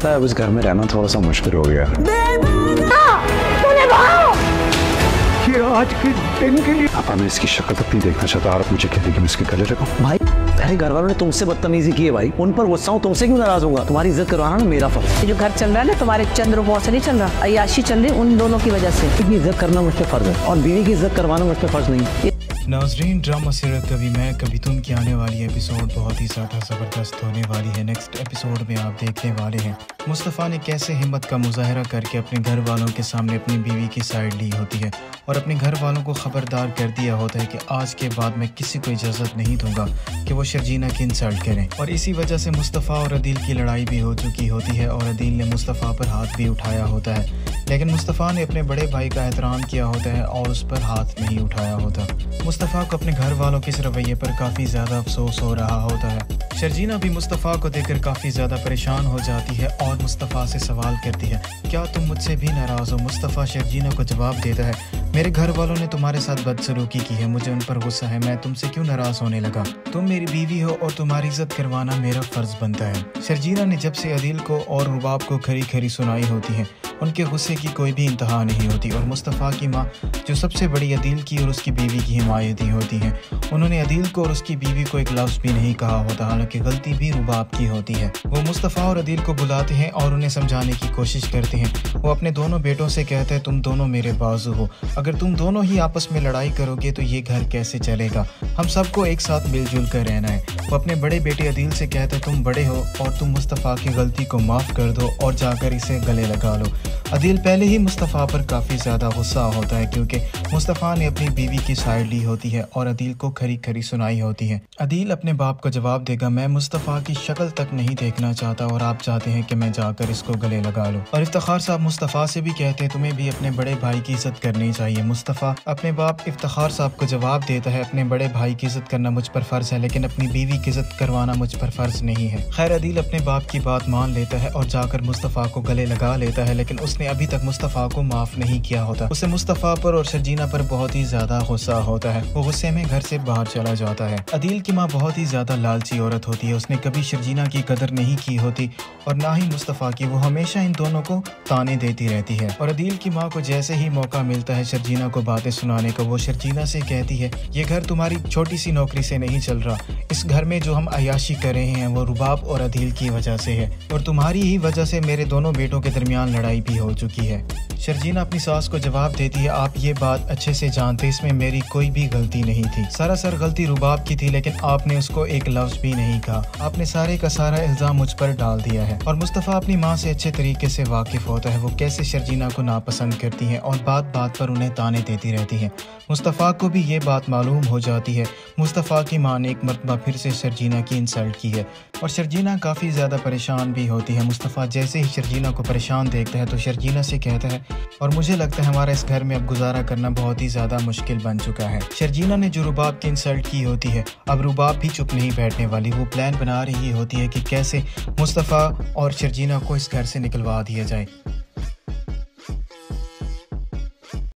लगता है अब इस घर में रहना थोड़ा सा मुश्किल हो गया। आज के दिन के लिए पापा, मैं इसकी शक्ल तक नहीं देखना चाहता और आप मुझे कहते कि मैं इसके गले लगाऊं। भाई मेरे घर वालों ने तुमसे बदतमीजी की है भाई, उन पर गुस्सा हूं, तुमसे क्यों नाराज होगा? तुम्हारी इज्जत करवाना ना मेरा फर्ज। ये जो घर चल रहा है ना तुम्हारे चंद्र बहुत से नहीं चल रहा, अय्याशी चल रही उन दोनों की वजह से। इतनी इज्जत करना मुझ पर फर्ज है और बीवी की इज्जत करवाना मुझ पर फर्ज नहीं। नाज़रीन, ड्रामा सीरियल कभी मैं कभी तुम की आने वाली एपिसोड बहुत ही ज़्यादा ज़बरदस्त होने वाली है। नेक्स्ट एपिसोड में आप देखने वाले हैं मुस्तफ़ा ने कैसे हिम्मत का मुजाहरा करके अपने घर वालों के सामने अपनी बीवी की साइड ली होती है और अपने घर वालों को ख़बरदार कर दिया होता है कि आज के बाद मैं किसी को इजाज़त नहीं दूंगा कि वो शर्जीना की इंसल्ट करें। और इसी वजह से मुस्तफ़ा और अदील की लड़ाई भी हो चुकी होती है और अदील ने मुस्तफ़ा पर हाथ भी उठाया होता है, लेकिन मुस्तफ़ा ने अपने बड़े भाई का एहतराम किया होता है और उस पर हाथ नहीं उठाया होता। मुस्तफ़ा को अपने घर वालों के इस रवैये पर काफ़ी ज़्यादा अफसोस हो रहा होता है। शर्जीना भी मुस्तफ़ा को देखकर काफ़ी ज़्यादा परेशान हो जाती है और मुस्तफ़ा से सवाल करती है, क्या तुम मुझसे भी नाराज़ हो? मुस्तफ़ा शर्जीना को जवाब देता है, मेरे घर वालों ने तुम्हारे साथ बदसलूकी की है, मुझे उन पर गुस्सा है, मैं तुमसे क्यों नाराज़ होने लगा? तुम मेरी बीवी हो और तुम्हारी इज्जत करवाना मेरा फ़र्ज़ बनता है। शर्जीना ने जब से अदील को और रुबाब को खरी खरी सुनाई होती है, उनके गुस्से की कोई भी इंतहा नहीं होती और मुस्तफ़ा की माँ, जो सबसे बड़ी अदील की और उसकी बीवी की हिमायती होती हैं, उन्होंने अदील को और उसकी बीवी को एक लफ्ज़ भी नहीं कहा होता, हालांकि गलती भी रुबाब की होती है। वो मुस्तफ़ा और अदील को बुलाते हैं और उन्हें समझाने की कोशिश करते हैं। वो अपने दोनों बेटों से कहते हैं, तुम दोनों मेरे बाजू हो, अगर तुम दोनों ही आपस में लड़ाई करोगे तो ये घर कैसे चलेगा? हम सबको एक साथ मिलजुल कर रहना है। वो अपने बड़े बेटे अदील से कहते हैं, तुम बड़े हो और तुम मुस्तफ़ा की गलती को माफ़ कर दो और जाकर इसे गले लगा लो। अदील पहले ही मुस्तफ़ा पर काफ़ी ज़्यादा गुस्सा होता है क्योंकि मुस्तफ़ा ने अपनी बीवी की साइड ली होती है और अदील को खरी खरी सुनाई होती है। अदील अपने बाप को जवाब देगा, मैं मुस्तफ़ा की शक्ल तक नहीं देखना चाहता और आप चाहते हैं कि मैं जाकर इसको गले लगा लूं। और इफ्तिखार साहब मुस्तफ़ा से भी कहते हैं, तुम्हें भी अपने बड़े भाई की इज्जत करनी चाहिए। मुस्तफ़ा अपने बाप इफ्तिखार साहब को जवाब देता है, अपने बड़े भाई की इज्जत करना मुझ पर फ़र्ज़ है, लेकिन अपनी बीवी की इज्जत करवाना मुझ पर फ़र्ज़ नहीं है। खैर, अदील अपने बाप की बात मान लेता है और जाकर मुस्तफ़ा को गले लगा लेता है, लेकिन उसने अभी तक मुस्तफ़ा को माफ़ नहीं किया होता। उसे मुस्तफ़ा पर और शर्जीना पर बहुत ही ज़्यादा गुस्सा होता है। वो गुस्से में घर से बाहर चला जाता है। अदील की माँ बहुत ही ज़्यादा लालची औरत होती है, उसने कभी शर्जीना की कदर नहीं की होती और ना ही मुस्तफ़ा की। वो हमेशा इन दोनों को ताने देती रहती है और अदील की माँ को जैसे ही मौका मिलता है शर्जीना को बातें सुनाने का, वो शर्जीना से कहती है, ये घर तुम्हारी छोटी सी नौकरी से नहीं चल रहा, इस घर में जो हम अय्याशी कर रहे हैं वो रुबाब और अदील की वजह से है और तुम्हारी ही वजह से मेरे दोनों बेटों के दरमियान लड़ाई भी हो चुकी है। शर्जीना अपनी सास को जवाब देती है, आप ये बात अच्छे से जानते, इसमें मेरी कोई भी गलती नहीं थी, सरासर गलती रुबाब की थी, लेकिन आपने उसको एक लफ्ज़ भी नहीं कहा, आपने सारे का सारा इल्ज़ाम मुझ पर डाल दिया है। और मुस्तफ़ा अपनी माँ से अच्छे तरीके से वाकिफ़ होता है, वो कैसे शर्जीना को नापसंद करती हैं और बात बात पर उन्हें ताने देती रहती हैं। मुस्तफ़ा को भी ये बात मालूम हो जाती है। मुस्तफ़ा की माँ ने एक मरतबा फिर से शर्जीना की इंसल्ट की है और शर्जीना काफ़ी ज़्यादा परेशान भी होती है। मुस्तफ़ा जैसे ही शर्जीना को परेशान देखता है तो शर्जीना से कहता है, और मुझे लगता है हमारा इस घर में अब गुजारा करना बहुत ही ज़्यादा मुश्किल बन चुका है। शर्जीना ने जो रुबाब की इंसल्ट की होती है, अब रुबाब भी चुप नहीं बैठने वाली, वो प्लान बना रही होती है कि कैसे मुस्तफ़ा और शर्जीना को इस घर से निकलवा दिया जाए।